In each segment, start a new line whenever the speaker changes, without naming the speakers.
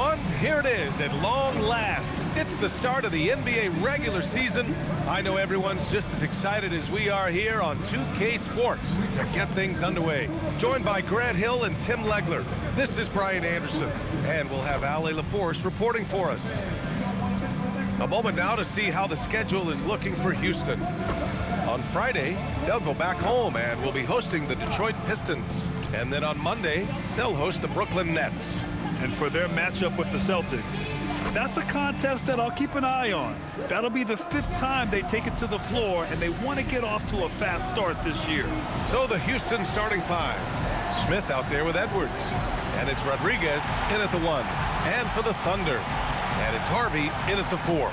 everyone. Here it is at long last. It's the start of the NBA regular season. I know everyone's just as excited as we are here on 2K Sports to get things underway. Joined by Grant Hill and Tim Legler, this is Brian Anderson, and we'll have Ale LaForce reporting for us. A moment now to see how the schedule is looking for Houston. On Friday, they'll go back home and will be hosting the Detroit Pistons. And then on Monday, they'll host the Brooklyn Nets.
And for their matchup with the Celtics, that's a contest that I'll keep an eye on. That'll be the 5th time they take it to the floor, and they want to get off to a fast start this year.
So the Houston starting 5. Smith out there with Edwards. And it's Rodriguez in at the 1. And for the Thunder. And it's Harvey in at the 4.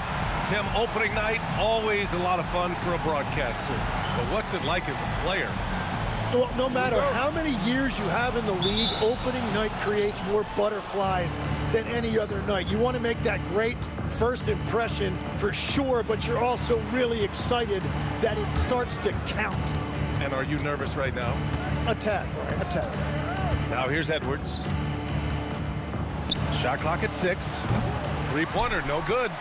Tim, opening night, always a lot of fun for a broadcaster. But what's it like as a player?
Well, no matter how many years you have in the league, opening night creates more butterflies than any other night. You want to make that great first impression for sure, but you're also really excited that it starts to count.
And are you nervous right now?
A tad, Brian, a tad.
Now here's Edwards. Shot clock at 6. Three-pointer, no good.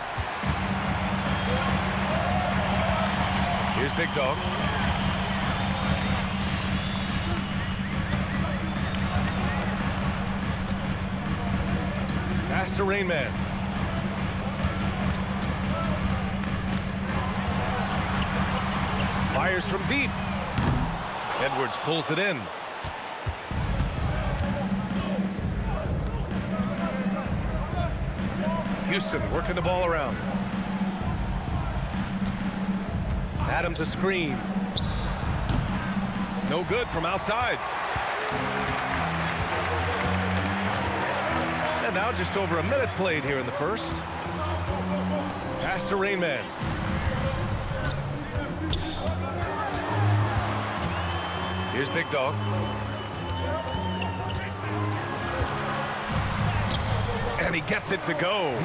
Here's Big Dog. Pass to Rain Man. Fires from deep. Edwards pulls it in. Houston working the ball around. Adams a screen. No good from outside. And now just over a minute played here in the first. Pass to Rain Man. Here's Big Dog. And he gets it to go.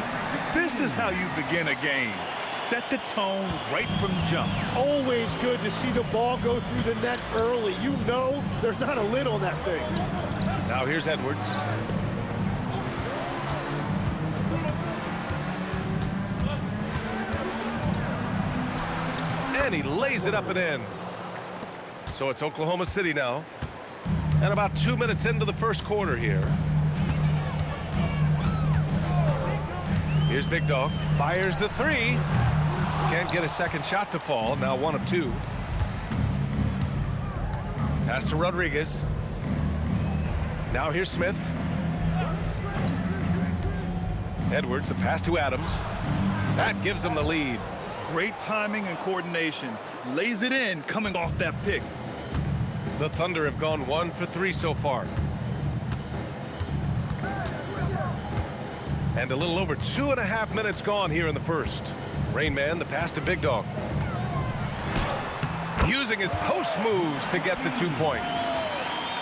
This is how you begin a game. Set the tone right from jump.
Always good to see the ball go through the net early. You know there's not a lid on that thing.
Now here's Edwards. And he lays it up and in. So it's Oklahoma City now. And about 2 minutes into the first quarter here. Here's Big Dog. Fires the 3. Can't get a second shot to fall. Now 1 of 2. Pass to Rodriguez. Now here's Smith. Edwards, the pass to Adams. That gives them the lead.
Great timing and coordination. Lays it in coming off that pick.
The Thunder have gone 1 for 3 so far. And a little over 2.5 minutes gone here in the first. Rain Man, the pass to Big Dog. Using his post moves to get the 2 points.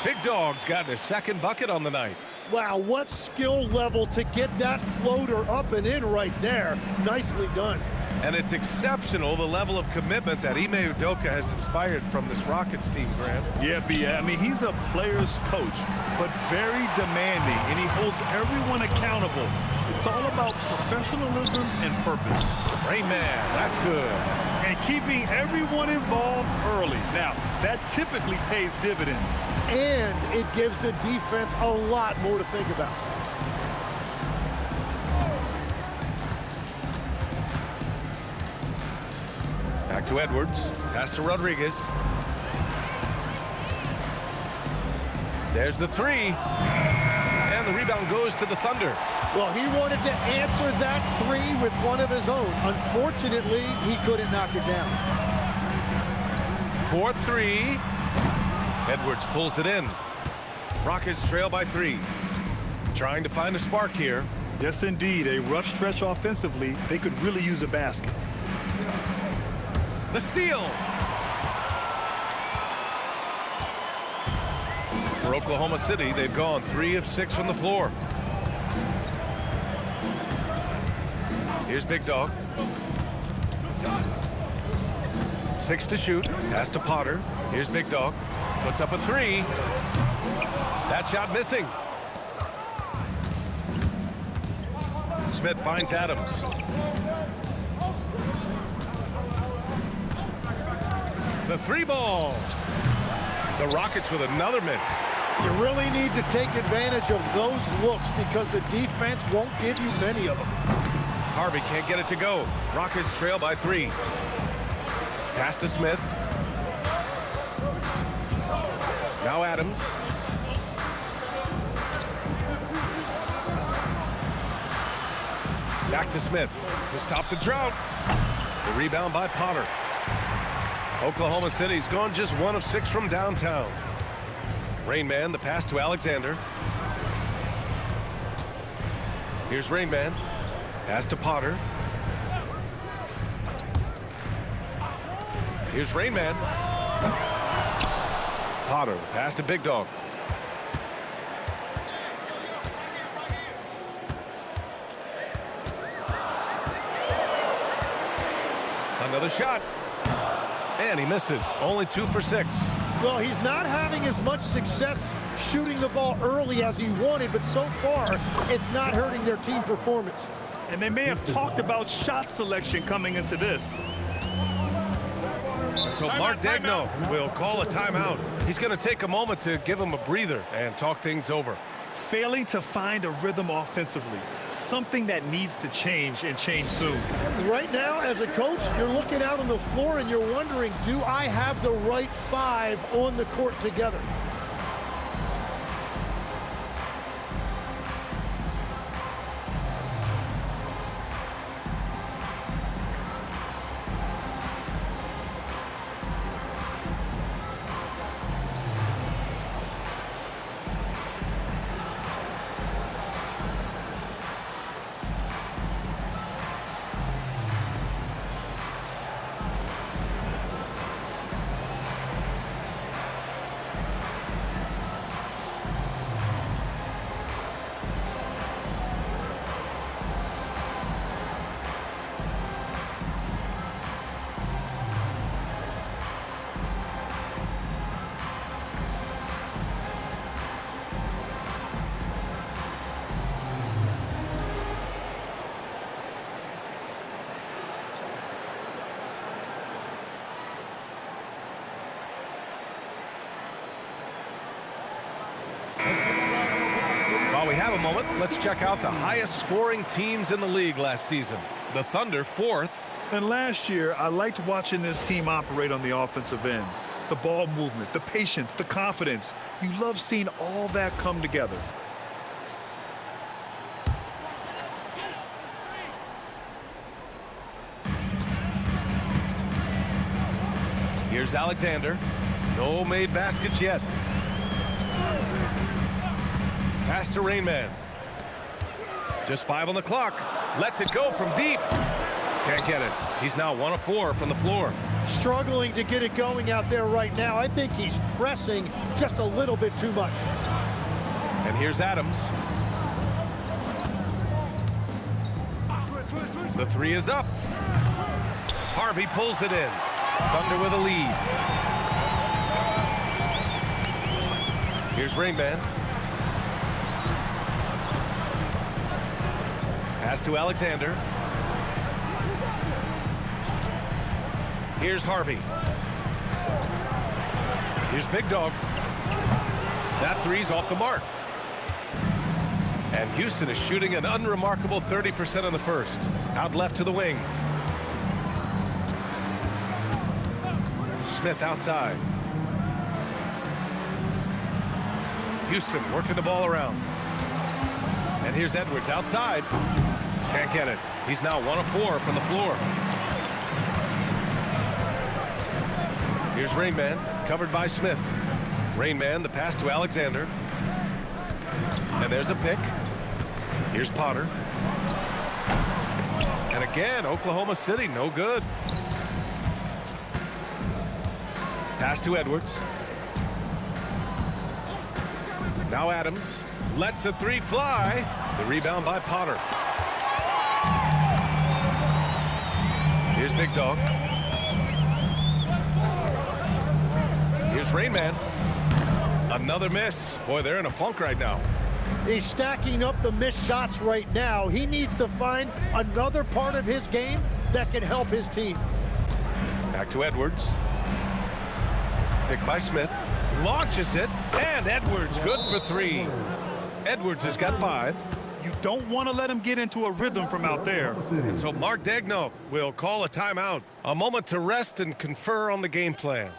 Big Dog's gotten his second bucket on the night.
Wow, what skill level to get that floater up and in right there. Nicely done.
And it's exceptional, the level of commitment that Ime Udoka has inspired from this Rockets team, Grant.
Yeah, I mean, he's a player's coach, but very demanding, and he holds everyone accountable. It's all about professionalism and purpose.
Rain Man, that's good.
And keeping everyone involved early. Now, that typically pays dividends.
And it gives the defense a lot more to think about.
Back to Edwards. Pass to Rodriguez. There's the 3. And the rebound goes to the Thunder.
Well, he wanted to answer that 3 with one of his own. Unfortunately, he couldn't knock it down.
4-3. Edwards pulls it in. Rockets trail by 3. Trying to find a spark here.
Yes, indeed. A rough stretch offensively. They could really use a basket.
The steal. For Oklahoma City, they've gone 3 of 6 from the floor. Here's Big Dog. 6 to shoot. Pass to Potter. Here's Big Dog. Puts up a 3. That shot missing. Smith finds Adams. The three ball. The Rockets with another miss.
You really need to take advantage of those looks because the defense won't give you many of them.
Harvey can't get it to go. Rockets trail by 3. Pass to Smith. Now Adams. Back to Smith to stop the drought. The rebound by Potter. Oklahoma City's gone just 1 of 6 from downtown. Rain Man, the pass to Alexander. Here's Rain Man. Pass to Potter. Here's Rain Man. Potter, pass to Big Dog. Another shot. And he misses. Only 2 for 6.
Well, he's not having as much success shooting the ball early as he wanted, but so far, it's not hurting their team performance.
And they may have talked about shot selection coming into this.
So Mark Degno will call a timeout. He's going to take a moment to give him a breather and talk things over.
Failing to find a rhythm offensively, something that needs to change and change soon.
Right now, as a coach, you're looking out on the floor and you're wondering, do I have the right 5 on the court together?
While we have a moment, let's check out the highest scoring teams in the league last season. The Thunder 4th.
And last year, I liked watching this team operate on the offensive end. The ball movement, the patience, the confidence. You love seeing all that come together.
Here's Alexander. No made baskets yet. Pass to Rain Man. Just 5 on the clock. Lets it go from deep. Can't get it. He's now 1 of 4 from the floor.
Struggling to get it going out there right now. I think he's pressing just a little bit too much.
And here's Adams. The 3 is up. Harvey pulls it in. Thunder with a lead. Here's Rain Man. Pass to Alexander. Here's Harvey. Here's Big Dog. That 3's off the mark. And Houston is shooting an unremarkable 30% in the first. Out left to the wing. Smith outside. Houston working the ball around. And here's Edwards outside. Can't get it. He's now 1 of 4 from the floor. Here's Rain Man, covered by Smith. Rain Man, the pass to Alexander. And there's a pick. Here's Potter. And again, Oklahoma City, no good. Pass to Edwards. Now Adams lets the 3 fly. The rebound by Potter. Here's Big Dog. Here's Rain Man. Another miss. Boy, they're in a funk right now.
He's stacking up the missed shots right now. He needs to find another part of his game that can help his team.
Back to Edwards. Picked by Smith. Launches it, and Edwards good for 3. Edwards has got 5.
You don't want to let him get into a rhythm from out there.
And so Mark Daigneault will call a timeout. A moment to rest and confer on the game plan.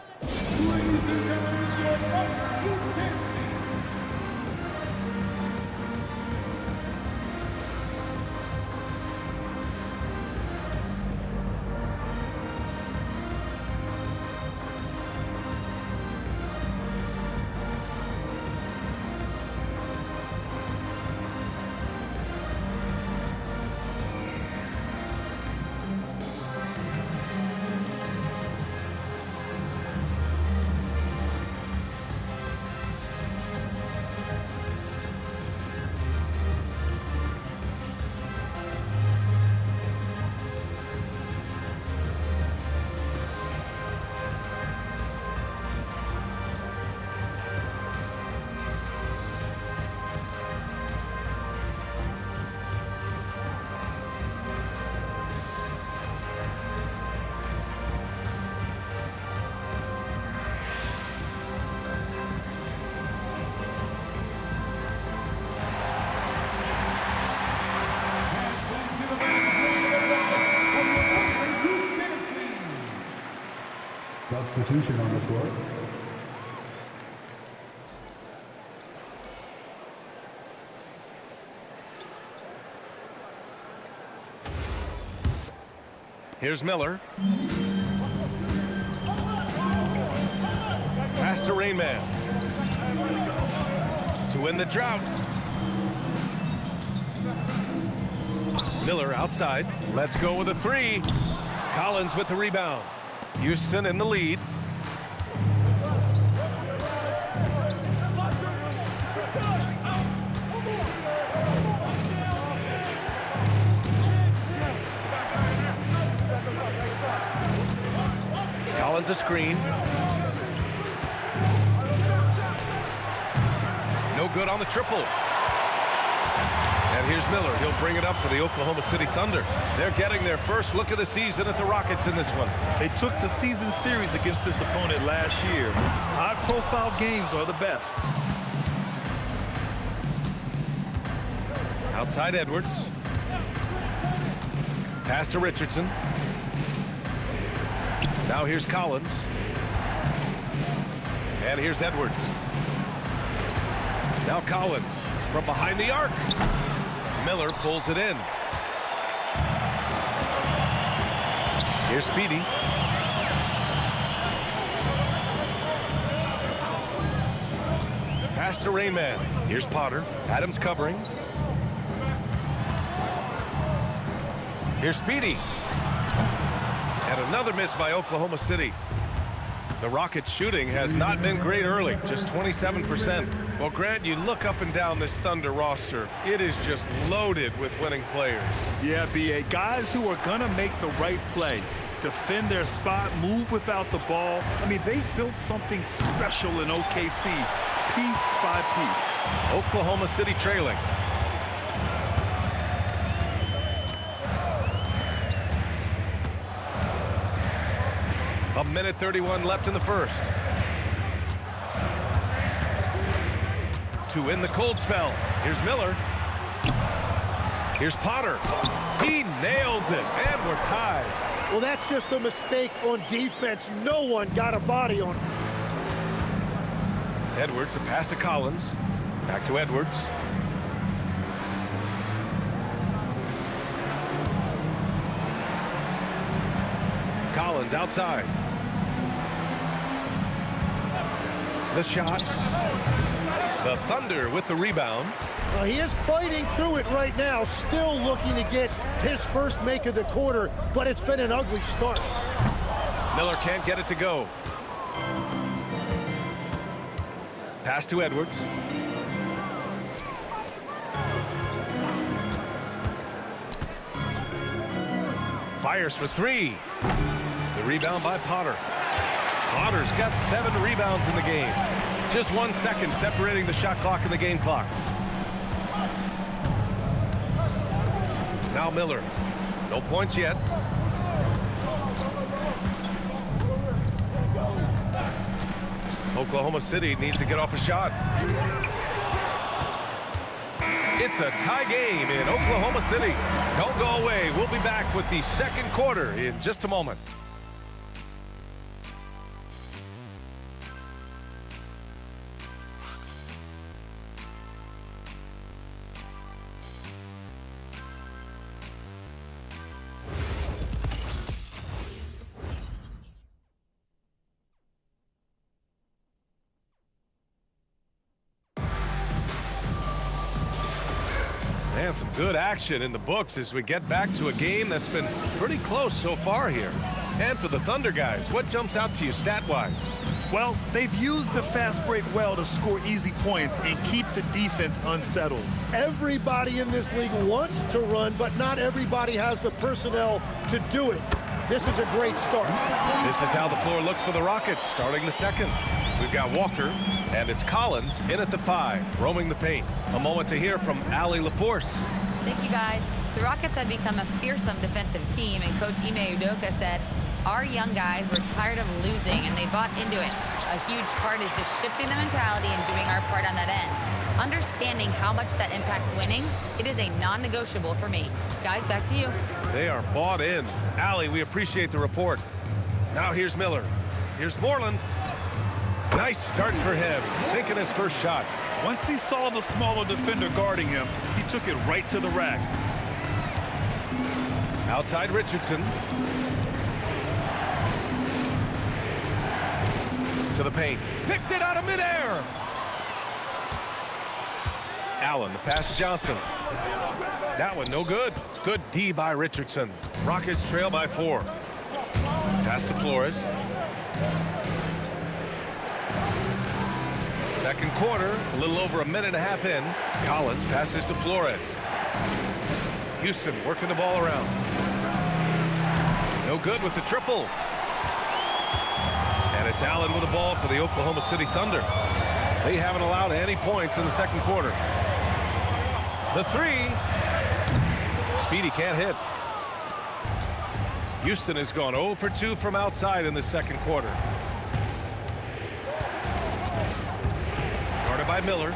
Substitution on the court.
Here's Miller. Pass to Rainman. To win the drought. Miller outside. Let's go with a 3. Collins with the rebound. Houston in the lead. Collins a screen. No good on the triple. And here's Miller. He'll bring it up for the Oklahoma City Thunder. They're getting their first look of the season at the Rockets in this one.
They took the season series against this opponent last year. High-profile games are the best.
Outside Edwards. Pass to Richardson. Now here's Collins. And here's Edwards. Now Collins from behind the arc. Miller pulls it in. Here's Speedy. Pass to Rainman. Here's Potter. Adams covering. Here's Speedy. And another miss by Oklahoma City. The Rockets shooting has not been great early, just 27%. Well, Grant, you look up and down this Thunder roster, it is just loaded with winning players.
Yeah, B.A. Guys who are going to make the right play, defend their spot, move without the ball. I mean, they've built something special in OKC, piece by piece.
Oklahoma City trailing. A minute 31 left in the first. To win the cold spell. Here's Miller. Here's Potter. He nails it, and we're tied.
Well, that's just a mistake on defense. No one got a body on him.
Edwards, a pass to Collins. Back to Edwards. Collins outside. The shot. The Thunder with the rebound.
He is fighting through it right now, still looking to get his first make of the quarter, but it's been an ugly start.
Miller can't get it to go. Pass to Edwards. Fires for 3. The rebound by Potter. Potter's got 7 rebounds in the game. Just 1 second separating the shot clock and the game clock. Now Miller. No points yet. Oklahoma City needs to get off a shot. It's a tie game in Oklahoma City. Don't go away. We'll be back with the second quarter in just a moment. And some good action in the books as we get back to a game that's been pretty close so far here. And for the Thunder guys, what jumps out to you stat-wise?
Well, they've used the fast break well to score easy points and keep the defense unsettled.
Everybody in this league wants to run, but not everybody has the personnel to do it. This is a great start.
This is how the floor looks for the Rockets starting the second. We've got Walker, and it's Collins in at the 5, roaming the paint. A moment to hear from Allie LaForce.
Thank you, guys. The Rockets have become a fearsome defensive team, and Coach Ime Udoka said, our young guys were tired of losing, and they bought into it. A huge part is just shifting the mentality and doing our part on that end. Understanding how much that impacts winning, it is a non-negotiable for me. Guys, back to you.
They are bought in. Allie, we appreciate the report. Now here's Miller. Here's Moreland. Nice start for him, sinking his first shot.
Once he saw the smaller defender guarding him, he took it right to the rack.
Outside Richardson. To the paint. Picked it out of midair. Allen, the pass to Johnson. That one no good. Good D by Richardson. Rockets trail by 4. Pass to Flores. Second quarter, a little over a minute and a half in. Collins passes to Flores. Houston working the ball around. No good with the triple. And it's Allen with the ball for the Oklahoma City Thunder. They haven't allowed any points in the second quarter. The 3. Speedy can't hit. Houston has gone 0 for 2 from outside in the second quarter. Guarded by Miller.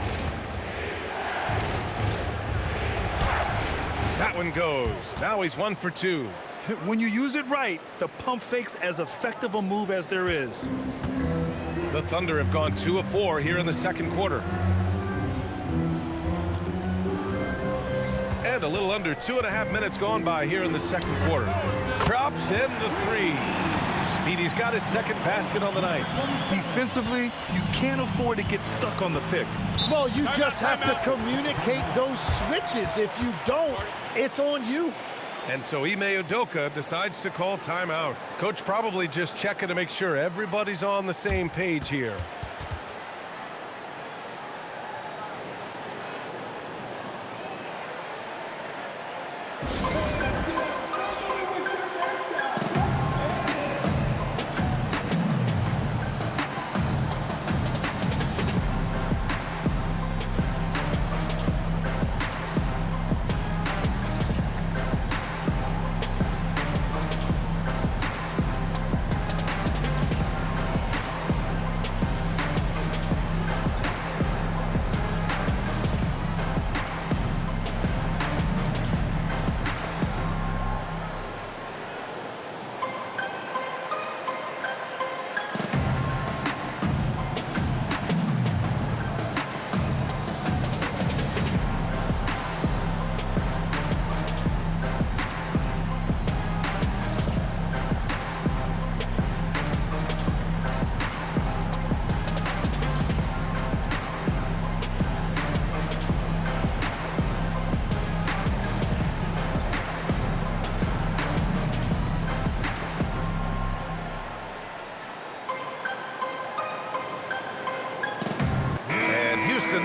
That one goes. Now he's 1 for 2.
When you use it right, the pump fake's as effective a move as there is.
The Thunder have gone 2 of 4 here in the second quarter. And a little under 2.5 minutes gone by here in the second quarter. Drops in the 3. Speedy's got his second basket on the night.
Defensively, you can't afford to get stuck on the pick.
Well, you just have to communicate those switches. If you don't, it's on you.
And so Ime Udoka decides to call timeout. Coach probably just checking to make sure everybody's on the same page here.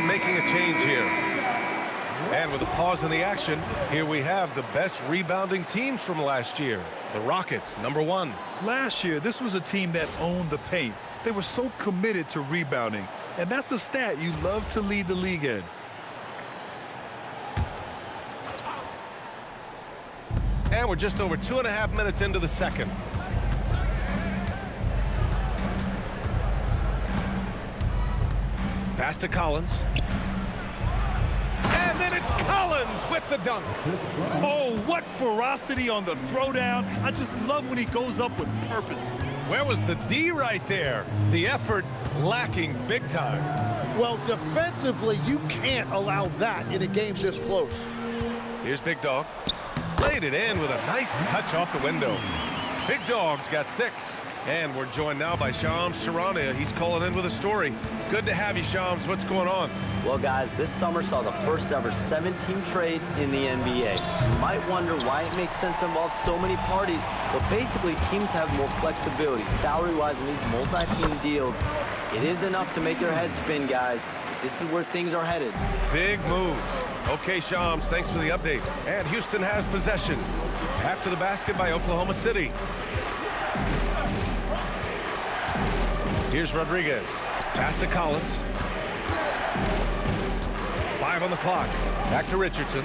Making a change here. And with a pause in the action, here we have the best rebounding teams from last year. The Rockets, number 1.
Last year, this was a team that owned the paint. They were so committed to rebounding, and that's a stat you love to lead the league in.
And we're just over 2.5 minutes into the second. Pass to Collins. And then it's Collins with the dunk.
Oh, what ferocity on the throwdown. I just love when he goes up with purpose.
Where was the D right there? The effort lacking big time.
Well, defensively, you can't allow that in a game this close.
Here's Big Dog. Laid it in with a nice touch off the window. Big Dog's got 6. And we're joined now by Shams Charania. He's calling in with a story. Good to have you, Shams. What's going on?
Well, guys, this summer saw the first ever 7-team trade in the NBA. You might wonder why it makes sense to involve so many parties, but basically teams have more flexibility salary-wise in these multi-team deals. It is enough to make your head spin, guys. This is where things are headed.
Big moves. Okay, Shams, thanks for the update. And Houston has possession. After the basket by Oklahoma City. Here's Rodriguez. Pass to Collins. 5 on the clock. Back to Richardson.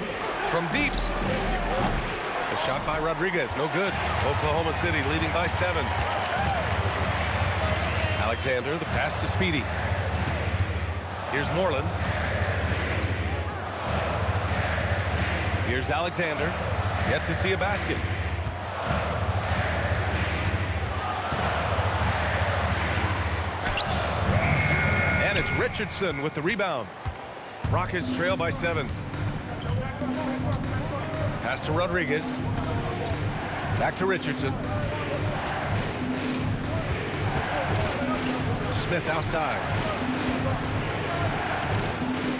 From deep. A shot by Rodriguez. No good. Oklahoma City leading by 7. Alexander, the pass to Speedy. Here's Moreland. Here's Alexander. Yet to see a basket. And it's Richardson with the rebound. Rockets trail by 7. Pass to Rodriguez. Back to Richardson. Smith outside.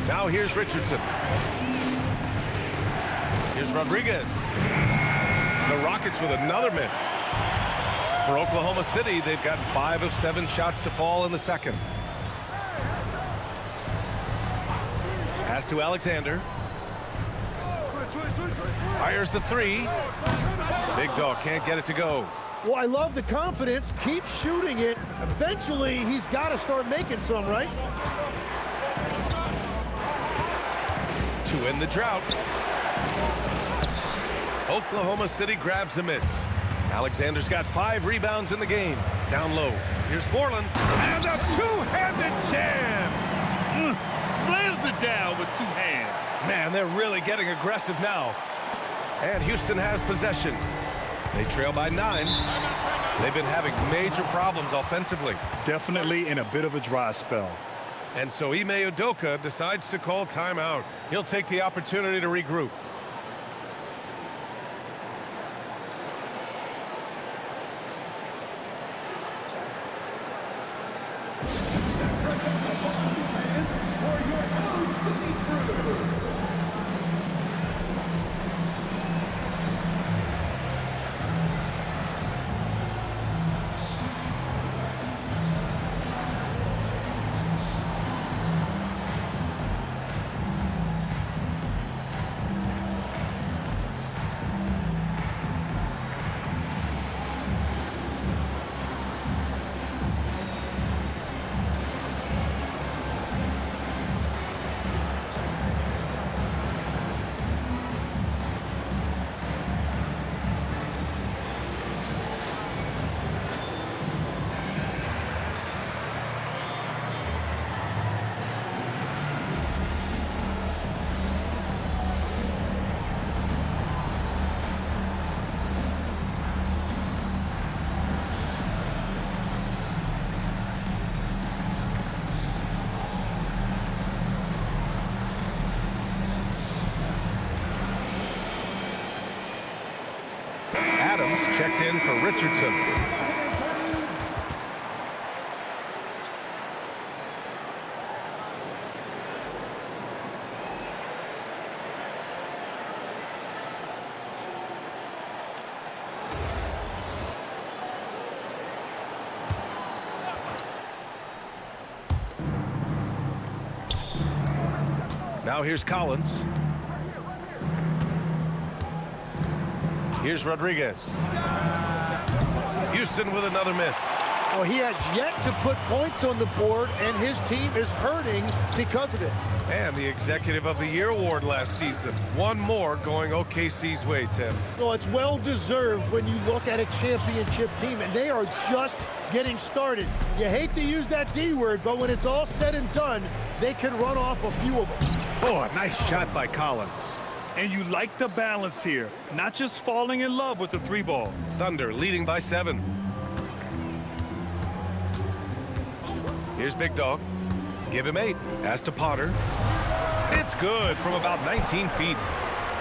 Now here's Richardson. Here's Rodriguez. The Rockets with another miss. For Oklahoma City, they've got 5 of 7 shots to fall in the second. Pass to Alexander. Fires the 3. Big Dog can't get it to go.
Well, I love the confidence. Keep shooting it. Eventually, he's got to start making some, right?
To end the drought. Oklahoma City grabs a miss. Alexander's got 5 rebounds in the game. Down low. Here's Moreland. And a two-handed jam.
Slams it down with 2 hands.
Man, they're really getting aggressive now. And Houston has possession. They trail by 9. They've been having major problems offensively.
Definitely in a bit of a dry spell.
And so Ime Udoka decides to call timeout. He'll take the opportunity to regroup. Adams checked in for Richardson. Now here's Collins. Here's Rodriguez. Houston with another miss.
Well, he has yet to put points on the board, and his team is hurting because of it.
And the Executive of the Year award last season. One more going OKC's way, Tim.
Well, it's well-deserved when you look at a championship team, and they are just getting started. You hate to use that D word, but when it's all said and done, they can run off a few of them.
Oh, a nice shot by Collins.
And you like the balance here, not just falling in love with the 3-ball.
Thunder leading by 7. Here's Big Dog. Give him 8. Pass to Potter. It's good from about 19 feet.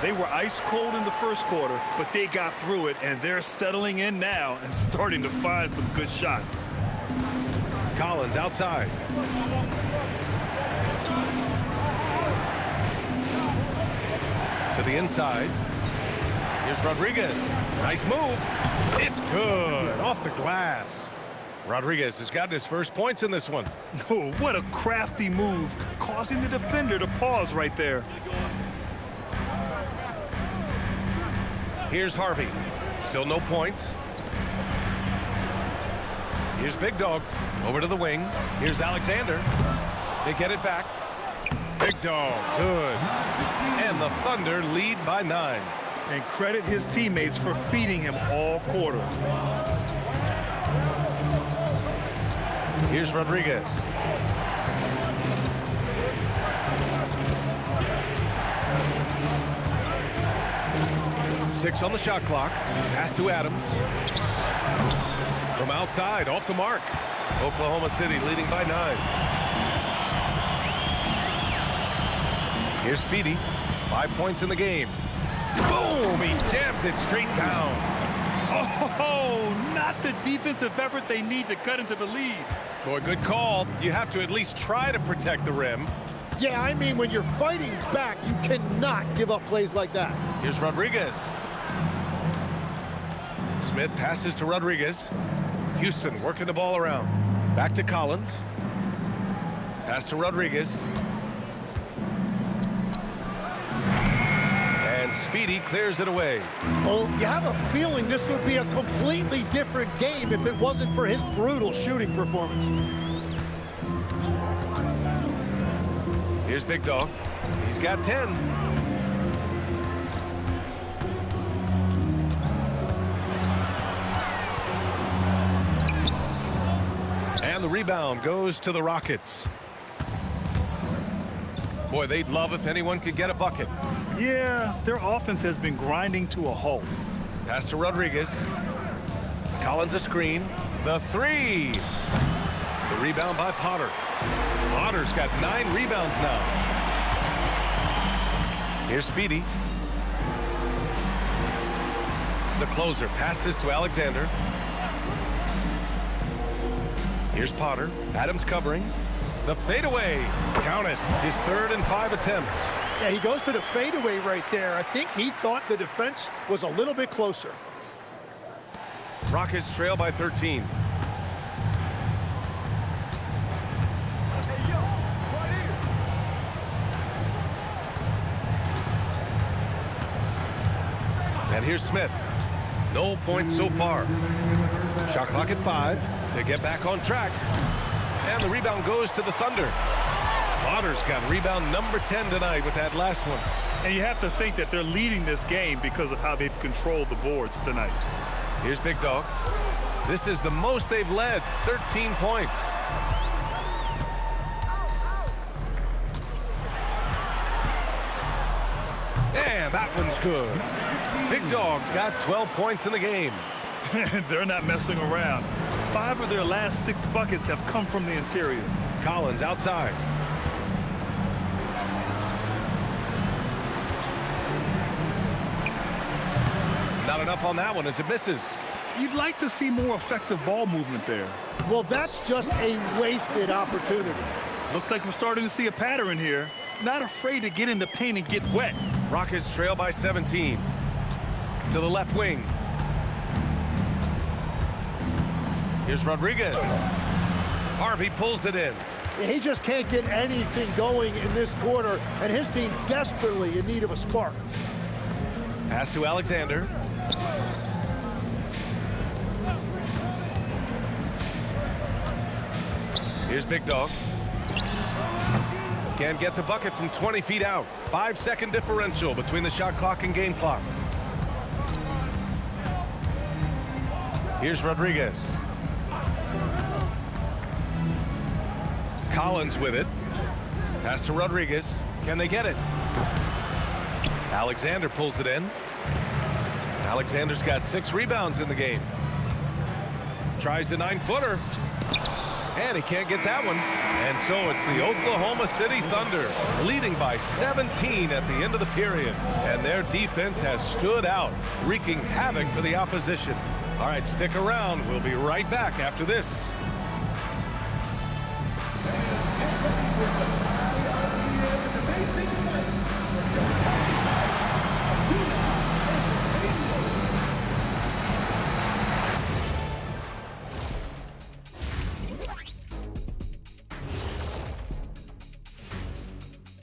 They were ice cold in the first quarter, but they got through it, and they're settling in now and starting to find some good shots.
Collins outside. To the inside. Here's Rodriguez. Nice move. It's good. Off the glass. Rodriguez has gotten his first points in this one.
Oh, what a crafty move, causing the defender to pause right there.
Here's Harvey. Still no points. Here's Big Dog. Over to the wing. Here's Alexander. They get it back. Big Dog. Good. And the Thunder lead by 9.
And credit his teammates for feeding him all quarter.
Here's Rodriguez. Six on the shot clock. Pass to Adams. From outside, off the mark. Oklahoma City leading by 9. Here's Speedy. 5 points in the game. Boom! He jams it straight down.
Oh, not the defensive effort they need to cut into the lead.
Boy, good call. You have to at least try to protect the rim.
Yeah, I mean, when you're fighting back, you cannot give up plays like that.
Here's Rodriguez. Smith passes to Rodriguez. Houston working the ball around. Back to Collins. Pass to Rodriguez. And Speedy clears it away.
Well, you have a feeling this would be a completely different game if it wasn't for his brutal shooting performance.
Here's Big Dog. He's got 10. And the rebound goes to the Rockets. Boy, they'd love if anyone could get a bucket.
Yeah, their offense has been grinding to a halt.
Pass to Rodriguez. Collins a screen. The 3. The rebound by Potter. Potter's got 9 rebounds now. Here's Speedy. The closer passes to Alexander. Here's Potter. Adams covering. The fadeaway. Count it. His 3rd and 5 attempts.
Yeah, he goes to the fadeaway right there. I think he thought the defense was a little bit closer.
Rockets trail by 13. And here's Smith. No points so far. Shot clock at 5 to get back on track. And the rebound goes to the Thunder. Potter's got rebound number 10 tonight with that last one.
And you have to think that they're leading this game because of how they've controlled the boards tonight.
Here's Big Dog. This is the most they've led, 13 points. And that one's good. Big Dog's got 12 points in the game.
They're not messing around. 5 of their last 6 buckets have come from the interior.
Collins outside. Not enough on that one as it misses.
You'd like to see more effective ball movement there.
Well, that's just a wasted opportunity.
Looks like we're starting to see a pattern here. Not afraid to get in the paint and get wet.
Rockets trail by 17. To the left wing. Here's Rodriguez. Harvey pulls it in.
He just can't get anything going in this quarter, and his team desperately in need of a spark.
Pass to Alexander. Here's Big Dog. Can't get the bucket from 20 feet out. 5-second differential between the shot clock and game clock. Here's Rodriguez. Collins with it. Pass to Rodriguez. Can they get it? Alexander pulls it in. Alexander's got 6 rebounds in the game. Tries the 9-footer. And he can't get that one. And so it's the Oklahoma City Thunder leading by 17 at the end of the period. And their defense has stood out, wreaking havoc for the opposition. All right, stick around. We'll be right back after this.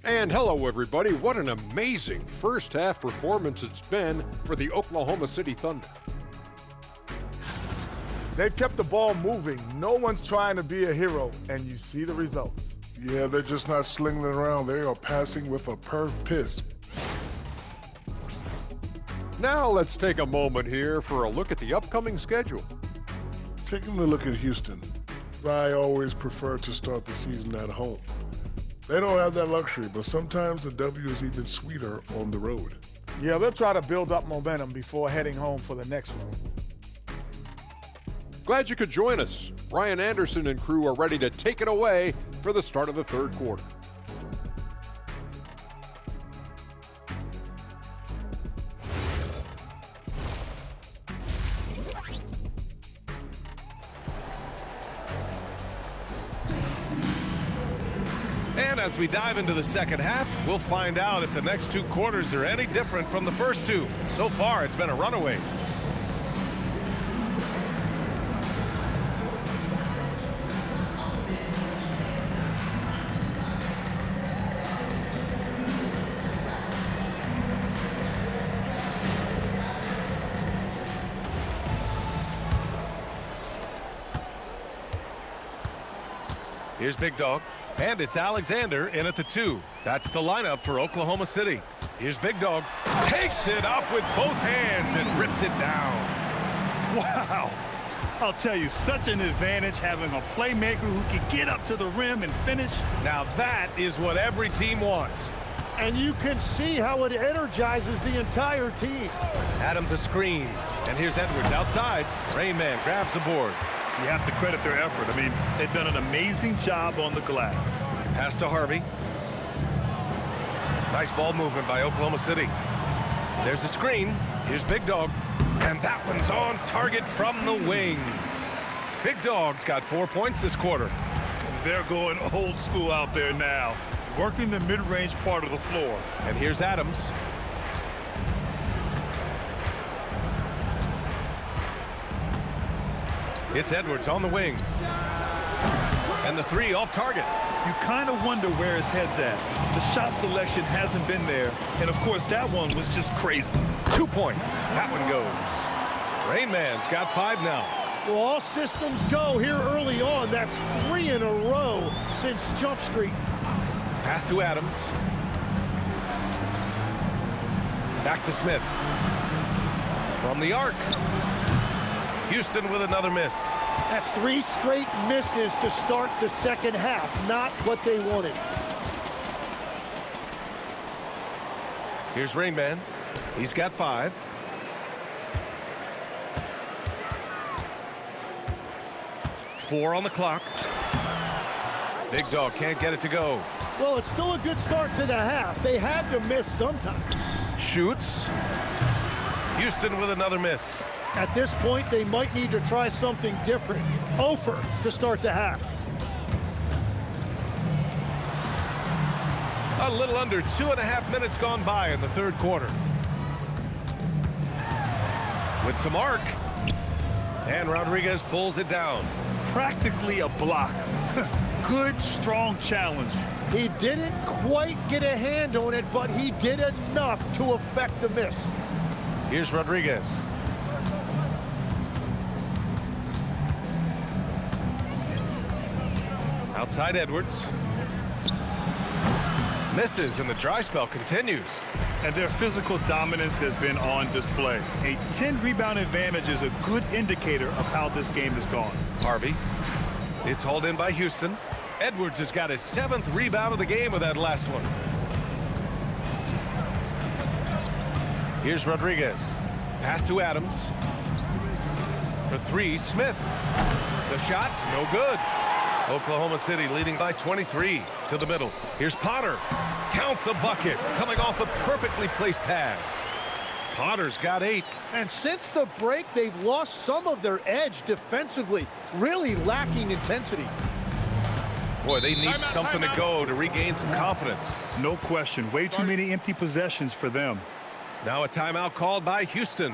And hello, everybody. What an amazing first half performance it's been for the Oklahoma City Thunder.
They've kept the ball moving. No one's trying to be a hero, and you see the results.
Yeah, they're just not slinging it around. They are passing with a purpose.
Now let's take a moment here for a look at the upcoming schedule.
Taking a look at Houston, I always prefer to start the season at home. They don't have that luxury, but sometimes the W is even sweeter on the road.
Yeah, they'll try to build up momentum before heading home for the next one.
Glad you could join us. Brian Anderson and crew are ready to take it away for the start of the third quarter.
And as we dive into the second half, we'll find out if the next 2 quarters are any different from the first 2. So far, it's been a runaway. Here's Big Dog. And it's Alexander in at the 2. That's the lineup for Oklahoma City. Here's Big Dog. Takes it up with both hands and rips it down.
Wow. I'll tell you, such an advantage having a playmaker who can get up to the rim and finish.
Now that is what every team wants.
And you can see how it energizes the entire team.
Adams a screen. And here's Edwards outside. Rain Man grabs the board.
You have to credit their effort. I mean, they've done an amazing job on the glass.
Pass to Harvey. Nice ball movement by Oklahoma City. There's a screen. Here's Big Dog. And that one's on target from the wing. Big Dog's got 4 points this quarter.
They're going old school out there now, working the mid-range part of the floor.
And here's Adams. It's Edwards on the wing. And the 3 off target.
You kind of wonder where his head's at. The shot selection hasn't been there. And, of course, that one was just crazy.
2 points. That one goes. Rain Man's got 5 now.
Well, all systems go here early on. That's 3 in a row since Jump Street.
Pass to Adams. Back to Smith. From the arc. Houston with another miss.
That's 3 straight misses to start the second half. Not what they wanted.
Here's Rain Man. He's got 5. Four on the clock. Big Dog can't get it to go.
Well, it's still a good start to the half. They had to miss sometime.
Shoots. Houston with another miss.
At this point, they might need to try something different. Ofer to start the half.
A little under 2.5 minutes gone by in the third quarter. With some arc. And Rodriguez pulls it down.
Practically a block. Good, strong challenge.
He didn't quite get a hand on it, but he did enough to affect the miss.
Here's Rodriguez. Outside Edwards. Misses, and the dry spell continues.
And their physical dominance has been on display. A 10-rebound advantage is a good indicator of how this game has gone.
Harvey. It's hauled in by Houston. Edwards has got his 7th rebound of the game with that last one. Here's Rodriguez. Pass to Adams. For 3, Smith. The shot, no good. Oklahoma City leading by 23 to the middle. Here's Potter. Count the bucket. Coming off a perfectly placed pass. Potter's got 8.
And since the break, they've lost some of their edge defensively, really lacking intensity.
Boy, they need something to go to regain some confidence.
No question. Way too many empty possessions for them.
Now a timeout called by Houston.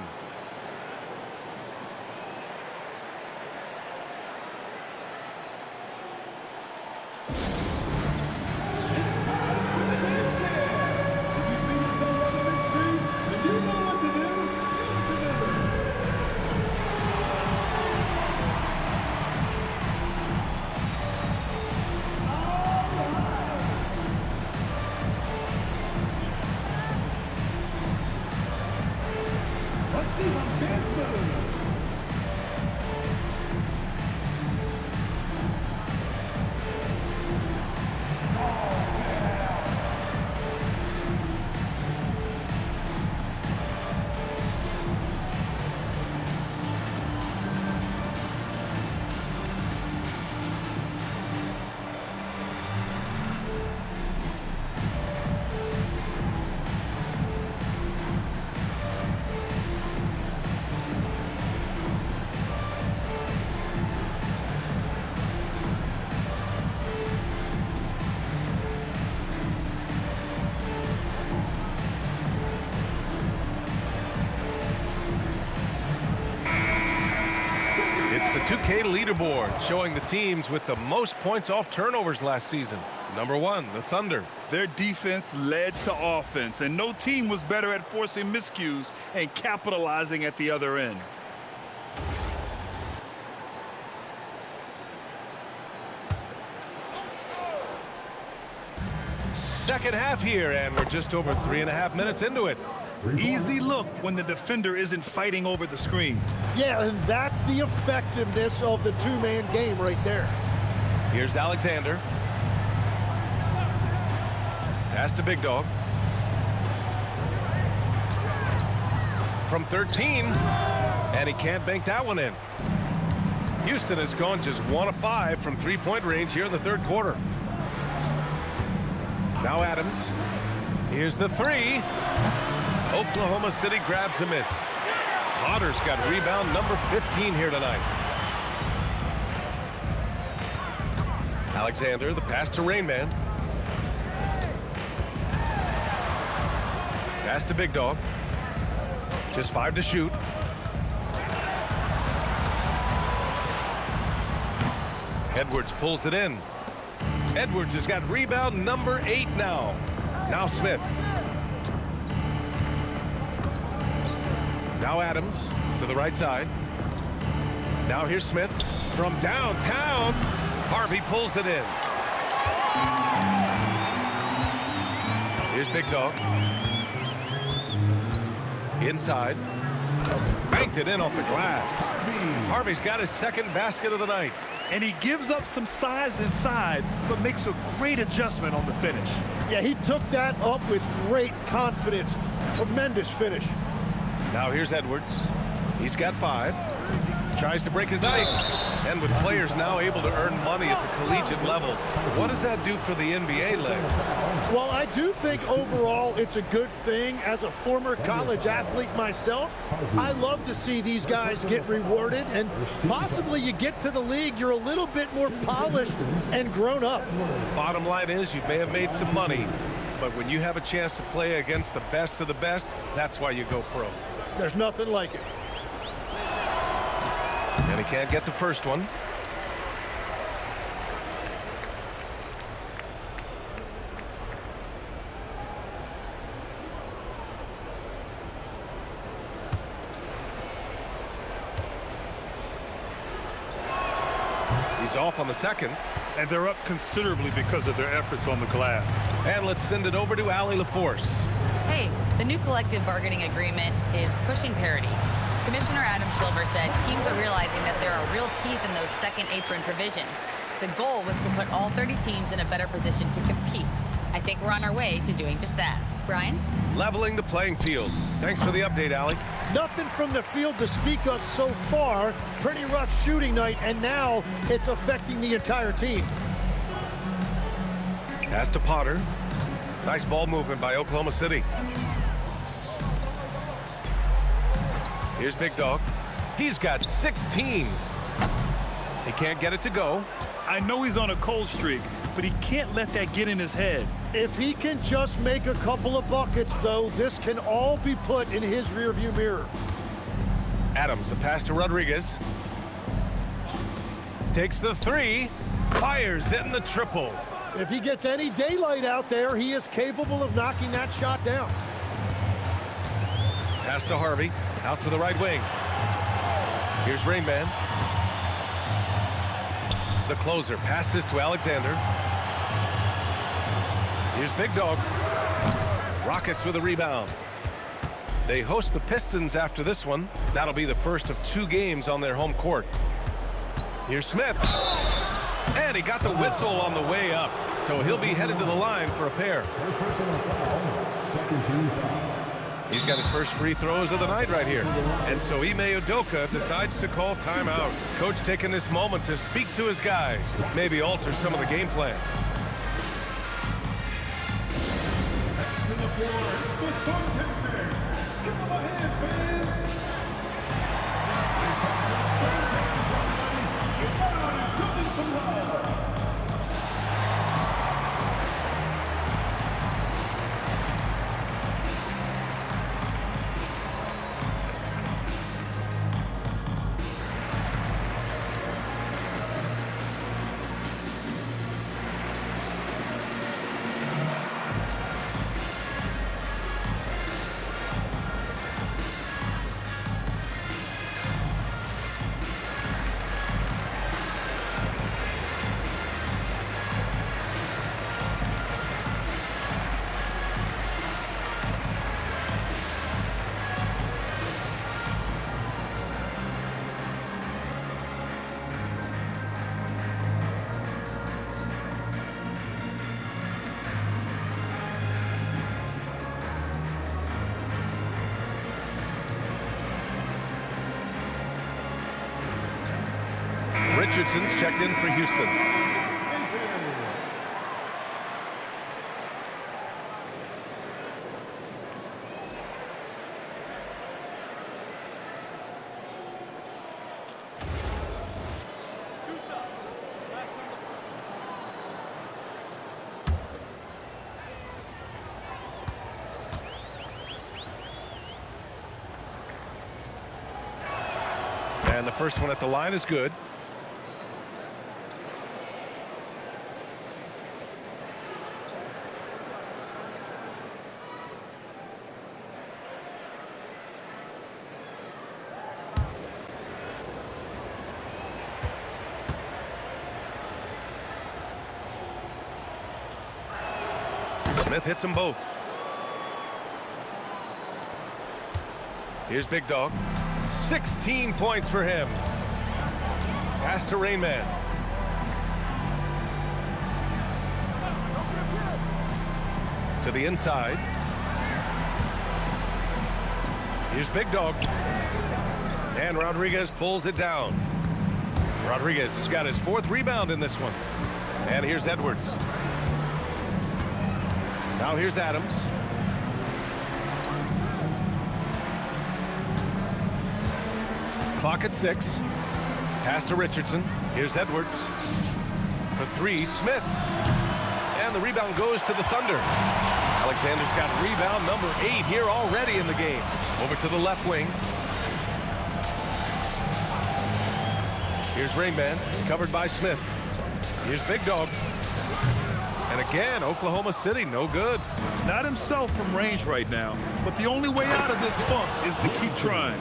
The 2K leaderboard showing the teams with the most points off turnovers last season. Number 1, the Thunder.
Their defense led to offense, and no team was better at forcing miscues and capitalizing at the other end.
Second half here, and we're just over 3.5 minutes into it.
Easy look when the defender isn't fighting over the screen.
Yeah, and that's the effectiveness of the two-man game right there.
Here's Alexander. Pass to Big Dog. From 13, and he can't bank that one in. Houston has gone just 1 of 5 from three-point range here in the third quarter. Now Adams. Here's the 3. Oklahoma City grabs a miss. Potter's got rebound number 15 here tonight. Alexander, the pass to Rainman. Pass to Big Dog. Just 5 to shoot. Edwards pulls it in. Edwards has got rebound number 8 now. Now Smith. Now Adams to the right side. Now here's Smith from downtown. Harvey pulls it in. Here's Big Dog. Inside. Banked it in off the glass. Harvey's got his second basket of the night.
And he gives up some size inside, but makes a great adjustment on the finish.
Yeah, he took that up with great confidence. Tremendous finish.
Now here's Edwards. He's got 5. Tries to break his ice. And with players now able to earn money at the collegiate level, what does that do for the NBA legs?
Well, I do think overall it's a good thing. As a former college athlete myself, I love to see these guys get rewarded, and possibly you get to the league, you're a little bit more polished and grown up.
Bottom line is you may have made some money, but when you have a chance to play against the best of the best, that's why you go pro.
There's nothing like it.
And he can't get the first one. He's off on the second.
And they're up considerably because of their efforts on the glass.
And let's send it over to Allie LaForce.
Hey, the new collective bargaining agreement is pushing parity. Commissioner Adam Silver said teams are realizing that there are real teeth in those second apron provisions. The goal was to put all 30 teams in a better position to compete. I think we're on our way to doing just that. Brian?
Leveling the playing field. Thanks for the update, Allie.
Nothing from the field to speak of so far. Pretty rough shooting night, and now it's affecting the entire team.
Pass to Potter. Nice ball movement by Oklahoma City. Here's Big Dog. He's got 16. He can't get it to go.
I know he's on a cold streak, but he can't let that get in his head.
If he can just make a couple of buckets, though, this can all be put in his rearview mirror.
Adams, the pass to Rodriguez. Takes the three. Fires in the triple.
If he gets any daylight out there, he is capable of knocking that shot down.
Pass to Harvey. Out to the right wing. Here's Rain Man. The closer passes to Alexander. Here's Big Dog. Rockets with a rebound. They host the Pistons after this one. That'll be the first of 2 games on their home court. Here's Smith. And he got the whistle on the way up. So he'll be headed to the line for a pair.
Second team foul.
He's got his first free throws of the night right here. And so Ime Udoka decides to call timeout. Coach taking this moment to speak to his guys, maybe alter some of the game plan. Richardson's checked in for Houston. And the first one at the line is good. Smith hits them both. Here's Big Dog. 16 points for him. Pass to Rain Man. To the inside. Here's Big Dog. And Rodriguez pulls it down. Rodriguez has got his 4th rebound in this one. And here's Edwards. Now here's Adams. Clock at 6. Pass to Richardson. Here's Edwards. For 3, Smith. And the rebound goes to the Thunder. Alexander's got rebound number 8 here already in the game. Over to the left wing. Here's Rain Man, covered by Smith. Here's Big Dog. And again, Oklahoma City, no good.
Not himself from range right now, but the only way out of this funk is to keep trying.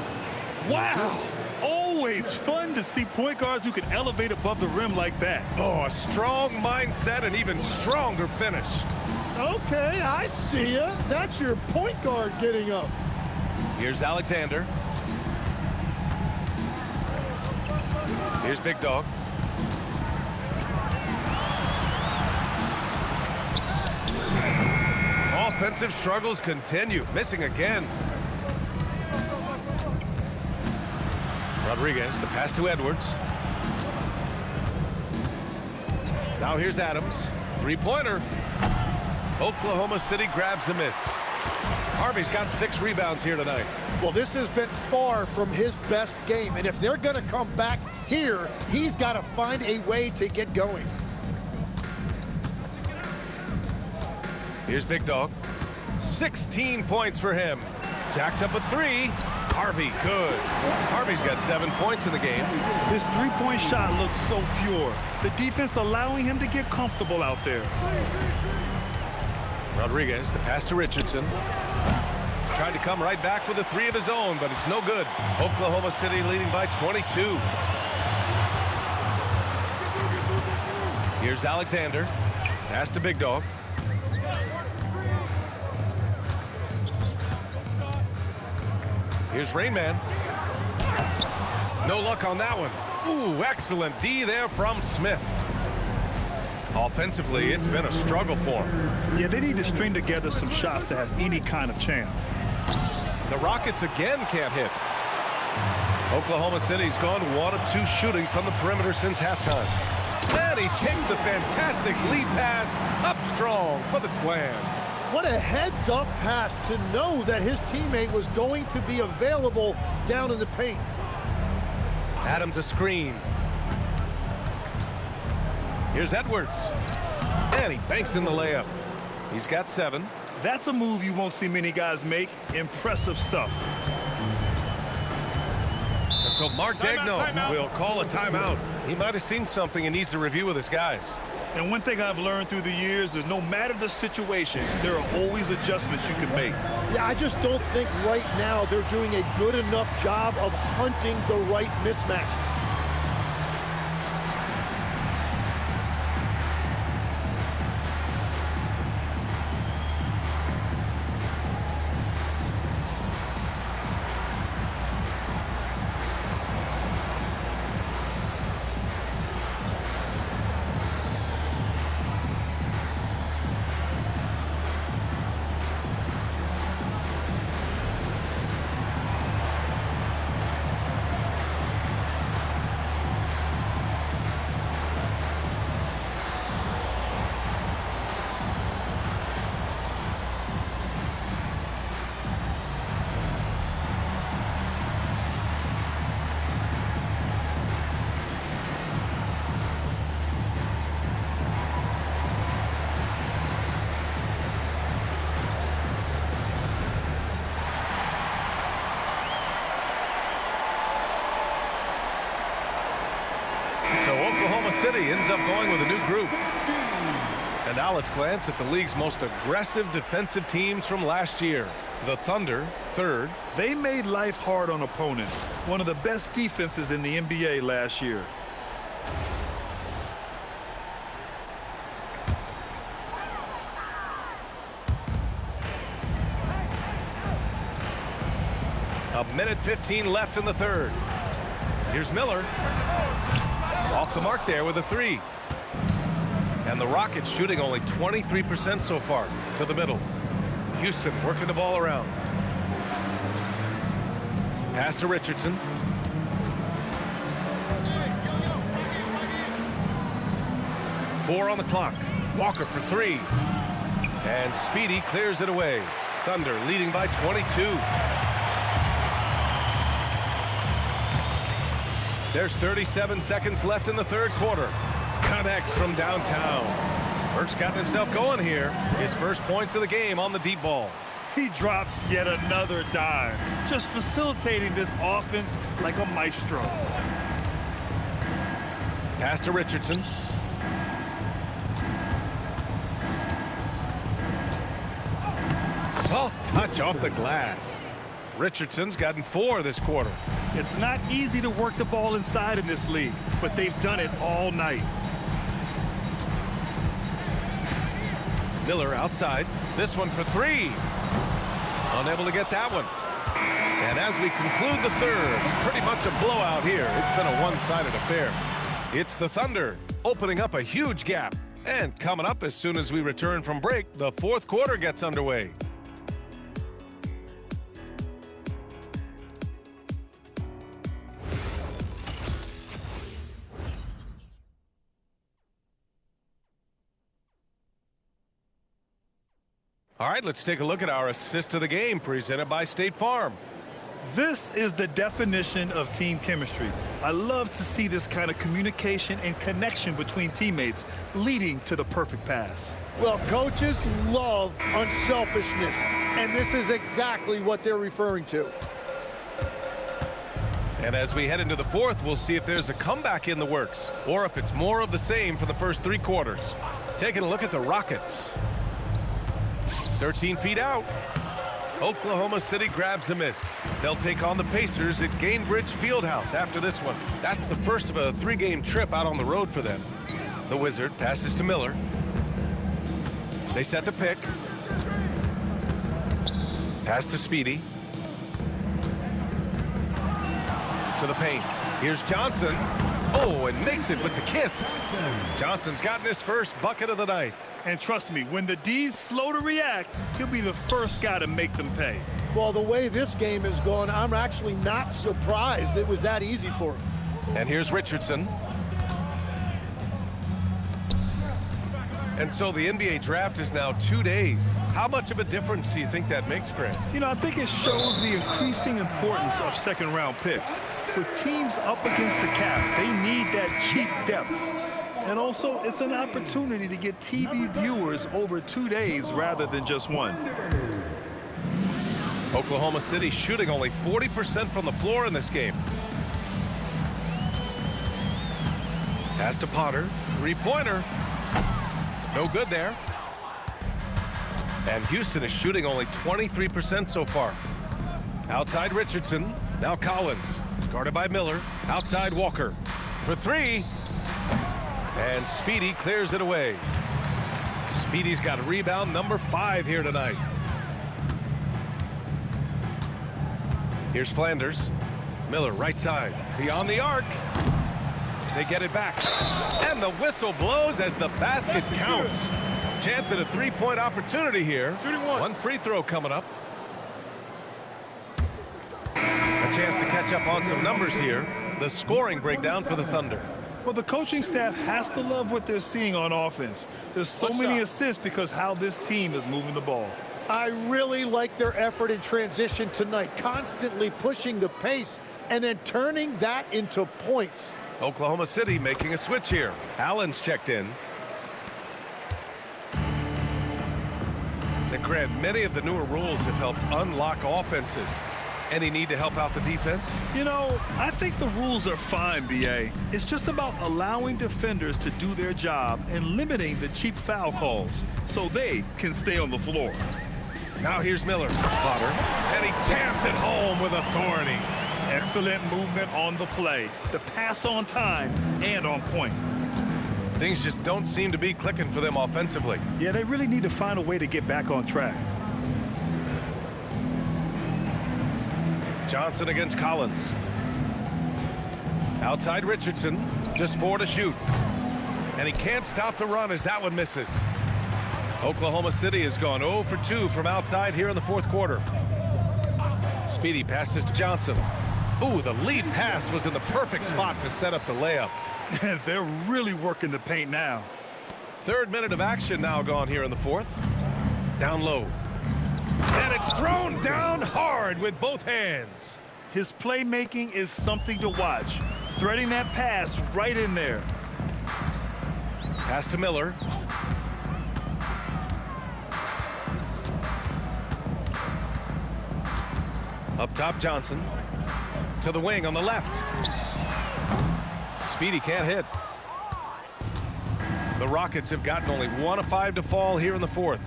Wow! Always It's fun to see point guards who can elevate above the rim like that.
Oh, a strong mindset and even stronger finish.
Okay, I see ya. That's your point guard getting up.
Here's Alexander. Here's Big Dog. Offensive struggles continue. Missing again. Rodriguez, the pass to Edwards. Now here's Adams. Three-pointer. Oklahoma City grabs the miss. Harvey's got 6 rebounds here tonight.
Well, this has been far from his best game, and if they're going to come back here, he's got to find a way to get going.
Here's Big Dog. 16 points for him. Jacks up a 3. Harvey, good. Harvey's got 7 points in the game.
This three-point shot looks so pure. The defense allowing him to get comfortable out there.
Rodriguez, the pass to Richardson. Tried to come right back with a 3 of his own, but it's no good. Oklahoma City leading by 22. Here's Alexander. Pass to Big Dog. Here's Rain Man. No luck on that one. Ooh, excellent D there from Smith. Offensively, it's been a struggle for him.
Yeah, they need to string together some shots to have any kind of chance.
The Rockets again can't hit. Oklahoma City's gone 1 of 2 shooting from the perimeter since halftime. And he takes the fantastic lead pass up strong for the slam.
What a heads-up pass to know that his teammate was going to be available down in the paint.
Adams a screen. Here's Edwards. And he banks in the layup. He's got 7.
That's a move you won't see many guys make. Impressive stuff.
And so Mark Daigneault will call a timeout. He might have seen something and needs to review with his guys.
And one thing I've learned through the years is no matter the situation, there are always adjustments you can make.
Yeah, I just don't think right now they're doing a good enough job of hunting the right mismatch.
So Oklahoma City ends up going with a new group. And now let's glance at the league's most aggressive defensive teams from last year. The Thunder, 3rd.
They made life hard on opponents. One of the best defenses in the NBA last year.
A minute 15 left in the 3rd. Here's Miller. Off the mark there with a 3. And the Rockets shooting only 23% so far to the middle. Houston working the ball around. Pass to Richardson. Four on the clock. Walker for 3. And Speedy clears it away. Thunder leading by 22. There's 37 seconds left in the 3rd quarter. Connects from downtown. Burke's gotten himself going here. His first points of the game on the deep ball.
He drops yet another dime, just facilitating this offense like a maestro.
Pass to Richardson. Soft touch off the glass. Richardson's gotten 4 this quarter.
It's not easy to work the ball inside in this league, but they've done it all night.
Miller outside. This one for three. Unable to get that one. And as we conclude the third, pretty much a blowout here. It's been a one-sided affair. It's the Thunder opening up a huge gap. And coming up as soon as we return from break, the fourth quarter gets underway. All right, let's take a look at our assist of the game presented by State Farm.
This is the definition of team chemistry. I love to see this kind of communication and connection between teammates leading to the perfect pass.
Well, coaches love unselfishness, and this is exactly what they're referring to.
And as we head into the fourth, we'll see if there's a comeback in the works or if it's more of the same for the first three quarters. Taking a look at the Rockets. 13 feet out. Oklahoma City grabs a miss. They'll take on the Pacers at Gainbridge Fieldhouse after this one. That's the first of a three-game trip out on the road for them. The Wizard passes to Miller. They set the pick. Pass to Speedy. To the paint. Here's Johnson. Oh, and makes it with the kiss. Johnson's gotten his first bucket of the night.
And trust me, when the D's slow to react, he'll be the first guy to make them pay.
Well, the way this game is going, I'm actually not surprised it was that easy for him.
And here's Richardson. And so the NBA draft is now 2 days. How much of a difference do you think that makes, Grant?
You know, I think it shows the increasing importance of second-round picks. With teams up against the cap, they need that cheap depth. And also, it's an opportunity to get TV viewers over 2 days rather than just one.
Oklahoma City shooting only 40% from the floor in this game. Pass to Potter. Three-pointer. No good there. And Houston is shooting only 23% so far. Outside Richardson. Now Collins. Guarded by Miller. Outside Walker. For three. And Speedy clears it away. Speedy's got rebound number 5 here tonight. Here's Flanders. Miller right side. Beyond the arc. They get it back. And the whistle blows as the basket counts. Chance at a three-point opportunity here. One free throw coming up. A chance to catch up on some numbers here. The scoring breakdown for the Thunder.
Well, the coaching staff has to love what they're seeing on offense. There's so many assists because how this team is moving the ball.
I really like their effort in transition tonight, constantly pushing the pace and then turning that into points.
Oklahoma City making a switch here. Allen's checked in. And Grant, many of the newer rules have helped unlock offenses. Any need to help out the defense?
You know, I think the rules are fine, B.A. It's just about allowing defenders to do their job and limiting the cheap foul calls so they can stay on the floor.
Now here's Miller. Potter. And he taps it home with authority.
Excellent movement on the play. The pass on time and on point.
Things just don't seem to be clicking for them offensively.
Yeah, they really need to find a way to get back on track.
Johnson against Collins. Outside Richardson. Just 4 to shoot. And he can't stop the run as that one misses. Oklahoma City has gone 0 for 2 from outside here in the fourth quarter. Speedy passes to Johnson. Ooh, the lead pass was in the perfect spot to set up the layup.
They're really working the paint now.
Third minute of action now gone here in the fourth. Down low. And it's thrown down hard with both hands.
His playmaking is something to watch. Threading that pass right in there.
Pass to Miller. Up top, Johnson. To the wing on the left. Speedy can't hit. The Rockets have gotten only 1 of 5 to fall here in the fourth.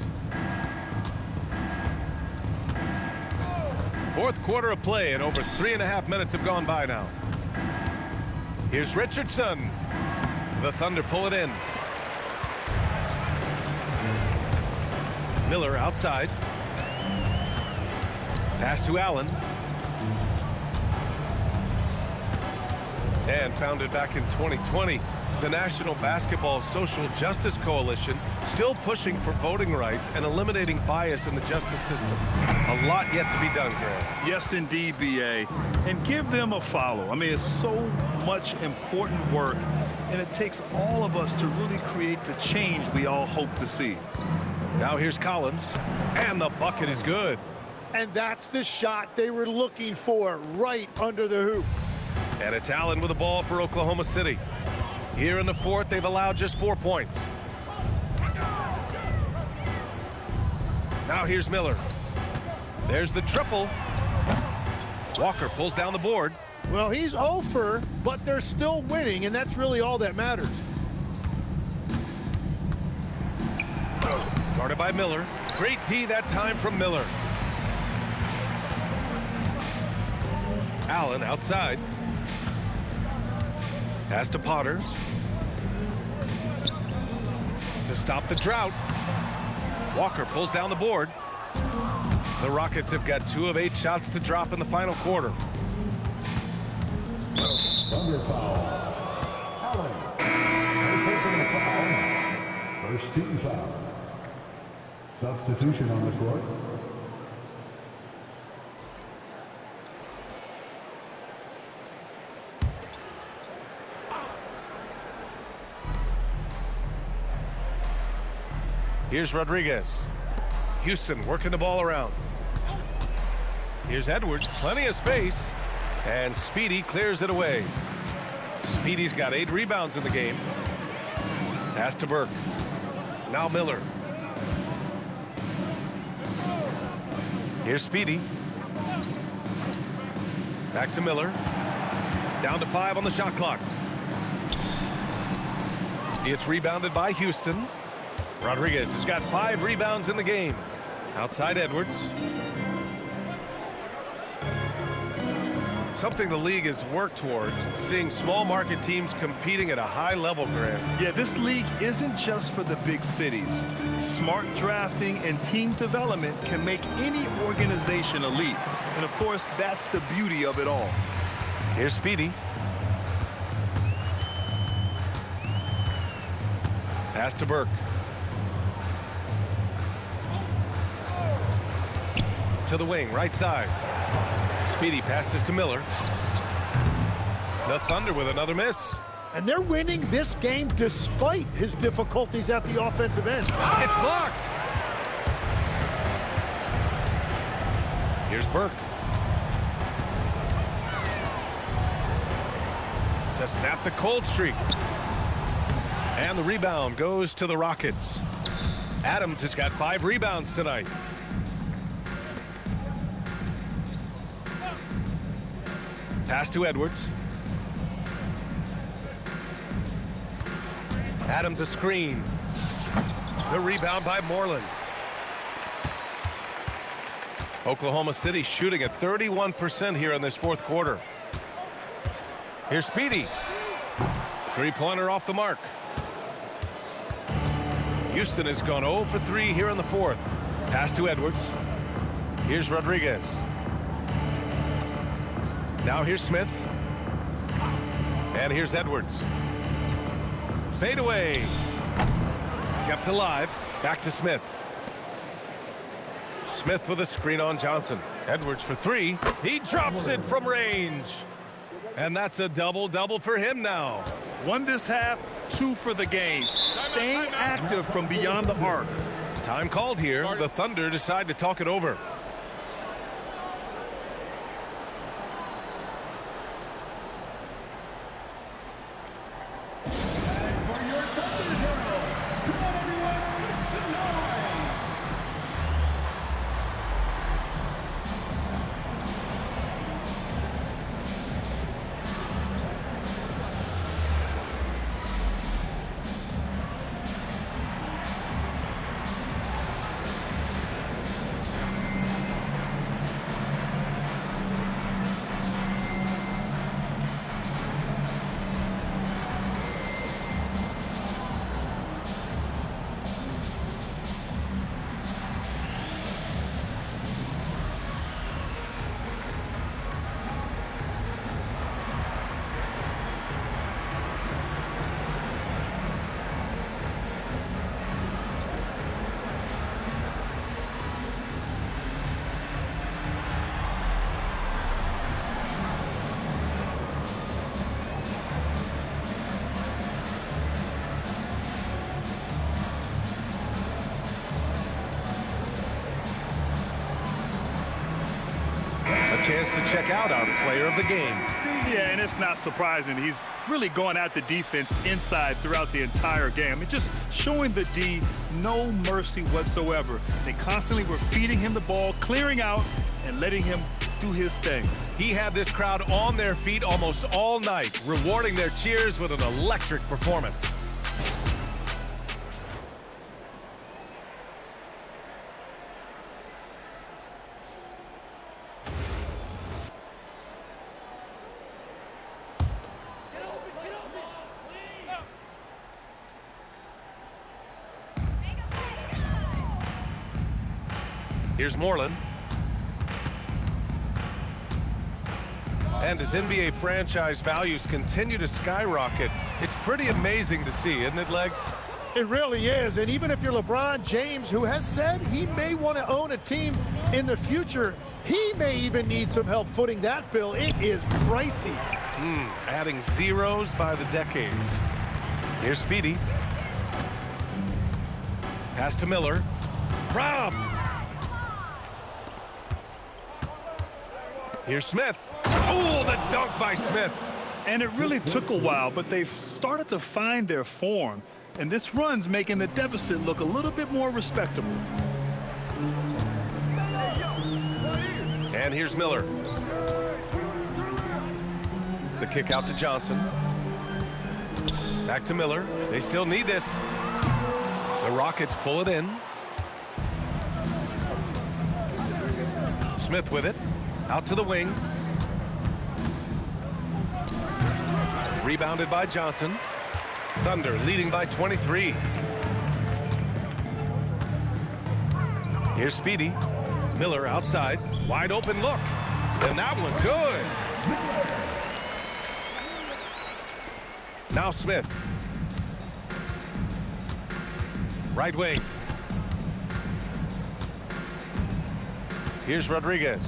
Fourth quarter of play, and over 3.5 minutes have gone by now. Here's Richardson. The Thunder pull it in. Miller outside. Pass to Allen. And founded back in 2020, the National Basketball Social Justice Coalition still pushing for voting rights and eliminating bias in the justice system. A lot yet to be done, Grant.
Yes, indeed, B.A. And give them a follow. I mean, it's so much important work, and it takes all of us to really create the change we all hope to see.
Now here's Collins, and the bucket is good.
And that's the shot they were looking for, right under the hoop.
And it's Allen with the ball for Oklahoma City. Here in the fourth, they've allowed just 4 points. Now here's Miller. There's the triple. Walker pulls down the board.
Well, he's over, but they're still winning, and that's really all that matters.
Guarded by Miller. Great D that time from Miller. Allen outside. Pass to Potter. To stop the drought. Walker pulls down the board. The Rockets have got 2 of 8 shots to drop in the final quarter.
Thunder foul. Allen. Personal foul. First team foul. Substitution on the court.
Here's Rodriguez. Houston working the ball around. Here's Edwards, plenty of space. And Speedy clears it away. Speedy's got 8 rebounds in the game. Pass to Burke. Now Miller. Here's Speedy. Back to Miller. Down to 5 on the shot clock. It's rebounded by Houston. Rodriguez has got 5 rebounds in the game. Outside Edwards. Something the league has worked towards, seeing small market teams competing at a high level, Grant.
Yeah, this league isn't just for the big cities. Smart drafting and team development can make any organization elite. And of course, that's the beauty of it all.
Here's Speedy. Pass to Burke. To the wing, right side. Speedy passes to Miller. The Thunder with another miss.
And they're winning this game despite his difficulties at the offensive end.
It's blocked. Here's Burke. To snap the cold streak. And the rebound goes to the Rockets. Adams has got 5 rebounds tonight. Pass to Edwards. Adams a screen. The rebound by Moreland. Oklahoma City shooting at 31% here in this fourth quarter. Here's Speedy. 3-pointer off the mark. Houston has gone 0 for 3 here in the fourth. Pass to Edwards. Here's Rodriguez. Now here's Smith. And here's Edwards. Fade away. Kept alive. Back to Smith. Smith with a screen on Johnson. Edwards for 3. He drops it from range. And that's a double-double for him now.
1 this half, 2 for the game. Staying active from beyond the arc.
Time called here. The Thunder decide to talk it over. chance to check out our player of the game.
Yeah, and it's not surprising. He's really going at the defense inside throughout the entire game. I mean, just showing the D no mercy whatsoever. They constantly were feeding him the ball, clearing out, and letting him do his thing.
He had this crowd on their feet almost all night, rewarding their cheers with an electric performance. Here's Moreland. And as NBA franchise values continue to skyrocket, it's pretty amazing to see, isn't it, Legs?
It really is, and even if you're LeBron James, who has said he may want to own a team in the future, he may even need some help footing that bill. It is pricey.
Adding zeros by the decades. Here's Speedy. Pass to Miller. Robbed. Here's Smith. Oh, the dunk by Smith.
And it really took a while, but they've started to find their form. And this run's making the deficit look a little bit more respectable.
And here's Miller. The kick out to Johnson. Back to Miller. They still need this. The Rockets pull it in. Smith with it. Out to the wing. Rebounded by Johnson. Thunder leading by 23. Here's Speedy. Miller outside. Wide open look. And that one good. Now Smith. Right wing. Here's Rodriguez.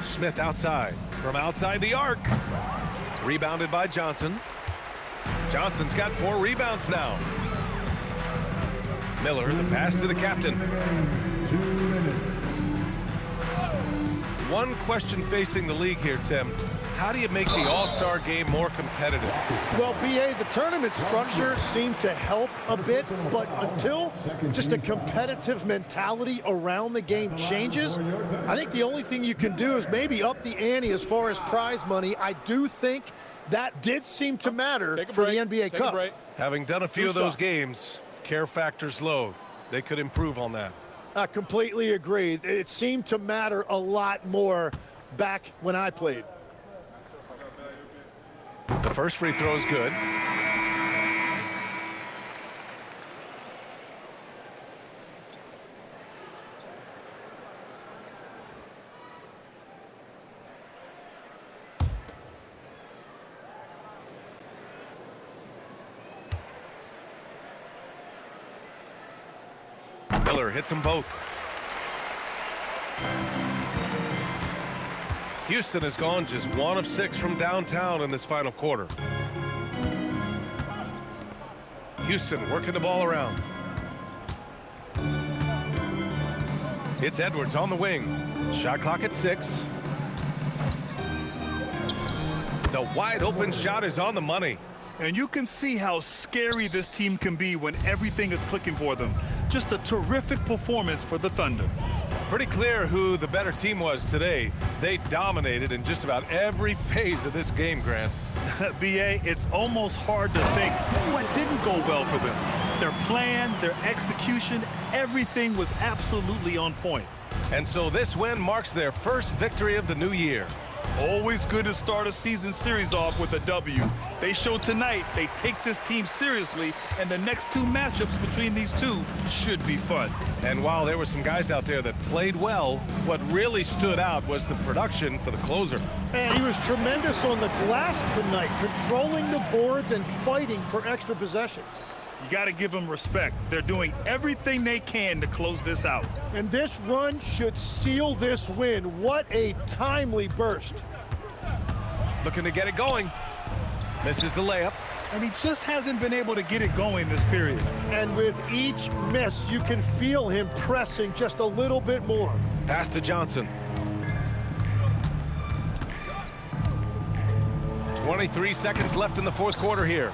Smith outside. From outside the arc. Rebounded by Johnson. Johnson's got 4 rebounds now. Miller, the pass to the captain. One question facing the league here, Tim. How do you make the All-Star game more competitive?
Well, BA, the tournament structure seemed to help a bit, but until just a competitive mentality around the game changes, I think the only thing you can do is maybe up the ante as far as prize money. I do think that did seem to matter for the NBA Cup.
Having done a few of those games, care factor's low. They could improve on that.
I completely agree. It seemed to matter a lot more back when I played.
The first free throw is good. Miller hits them both. Houston has gone just 1 of 6 from downtown in this final quarter. Houston working the ball around. It's Edwards on the wing. Shot clock at 6. The wide open shot is on the money.
And you can see how scary this team can be when everything is clicking for them. Just a terrific performance for the Thunder.
Pretty clear who the better team was today. They dominated in just about every phase of this game, Grant.
BA, it's almost hard to think what didn't go well for them. Their plan, their execution, everything was absolutely on point.
And so this win marks their first victory of the new year.
Always good to start a season series off with a W. They showed tonight they take this team seriously, and the next 2 matchups between these two should be fun.
And while there were some guys out there that played well, what really stood out was the production for the closer.
And he was tremendous on the glass tonight, controlling the boards and fighting for extra possessions.
You got to give them respect. They're doing everything they can to close this out.
And this run should seal this win. What a timely burst.
Looking to get it going. Misses the layup.
and he just hasn't been able to get it going this period.
And with each miss, you can feel him pressing just a little bit more.
Pass to Johnson. 23 seconds left in the fourth quarter here.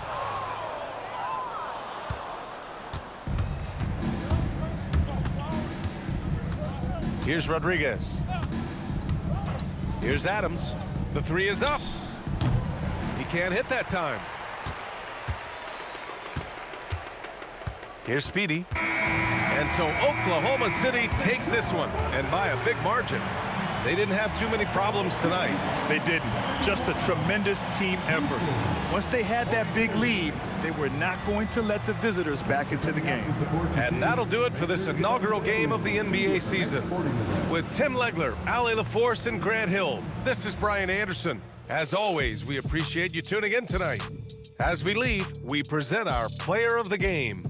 Here's Rodriguez. Here's Adams. The three is up. He can't hit that time. Here's Speedy. And so Oklahoma City takes this one, and by a big margin. They didn't have too many problems tonight.
They didn't. Just a tremendous team effort. Once they had that big lead, they were not going to let the visitors back into the game.
And that'll do it for this inaugural game of the NBA season. With Tim Legler, Ali LaForce, and Grant Hill, this is Brian Anderson. As always, we appreciate you tuning in tonight. As we leave, we present our player of the game.